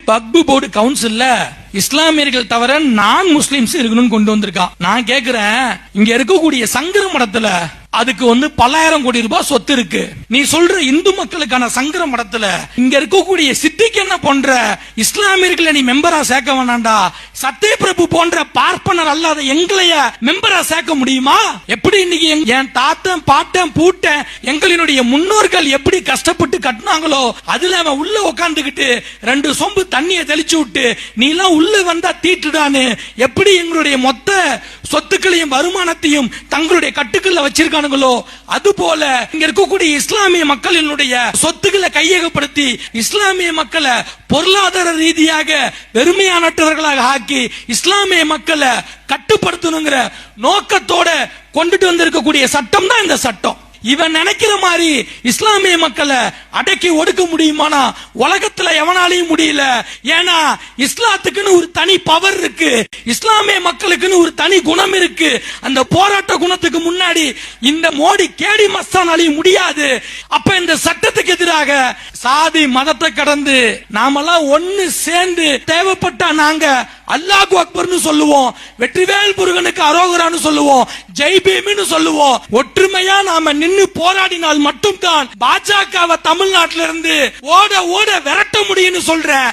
வக்ஃபு board கவுன்சில்ல இஸ்லாமியர்கள் தவிர நான் முஸ்லிம்ஸ் இருக்கணும்னு கொண்டு வந்திருக்கான். நான் கேக்குறேன், இங்க இருக்கக்கூடிய சங்கர மடத்துல அதுக்கு பல்லாயிரம் கோடி ரூபாய் சொத்து இருக்கு. நீ சொல்ற இந்து மக்களுக்கான சங்கர மடத்துல இங்க இருக்கக்கூடிய சித்திக்கு என்ன போன்ற இஸ்லாமியர்களை நீ மெம்பரா சேர்க்க வேணாண்டா, சத்ய பிரபு போன்ற பார்ப்பனர் அல்லாத எங்களைய மெம்பரா சேர்க்க முடியுமா? எப்படி இன்னைக்கு என் தாத்தன் பாட்டன் பூட்டன் எங்களினுடைய முன்னோர்கள் எப்படி கஷ்டப்பட்டு கட்டினாங்களோ அதுல அவன் உள்ள உட்காந்துக்கிட்டு 2 சொம்பு தண்ணியை தெளிச்சு விட்டு நீ எல்லாம் உள்ள வந்தா தீட்டுடான்னு எப்படி எங்களுடைய மொத்த சொத்துக்களையும் வருமானத்தையும் தங்களுடைய கட்டுக்குள்ள வச்சிருக்கானுங்களோ அது போல இங்க இருக்கக்கூடிய இஸ்லாமிய மக்களினுடைய சொத்துக்களை கையகப்படுத்தி இஸ்லாமிய மக்களை பொருளாதார ரீதியாக வெறுமையானவர்களாக ஆக்கி இஸ்லாமிய மக்களை கட்டுப்படுத்தணுங்கிற நோக்கத்தோட கொண்டுட்டு வந்திருக்கக்கூடிய சட்டம் தான் இந்த சட்டம். இவன் நினைக்கிற மாதிரி இஸ்லாமிய மக்களை அடக்கி ஒடுக்க முடியுமானா உலகத்துல எவனாலையும் முடியல. ஏன்னா இஸ்லாத்துக்குன்னு ஒரு தனி பவர் இருக்கு, இஸ்லாமிய மக்களுக்குன்னு ஒரு தனி குணம் இருக்கு. அந்த போராட்ட குணத்துக்கு முன்னாடி இந்த மோடி கேடி மஸ்தானாலையும் முடியாது. அப்ப இந்த சட்டத்துக்கு எதிராக சாதி மதத்தை கடந்து நாமெல்லாம் ஒன்னு சேர்ந்து தேவைப்பட்டா நாங்க அல்லாஹு அக்பர்னு சொல்லுவோம், வெற்றிவேல் முருகனுக்கு அரோகரான்னு சொல்லுவோம், ஜெய் பீம்னு சொல்லுவோம். ஒற்றுமையா நாம நின்னு போராடினால் மட்டும்தான் பாஜகவை தமிழ்நாட்டில இருந்து ஓட ஓட விரட்ட முடியும்னு சொல்றேன்.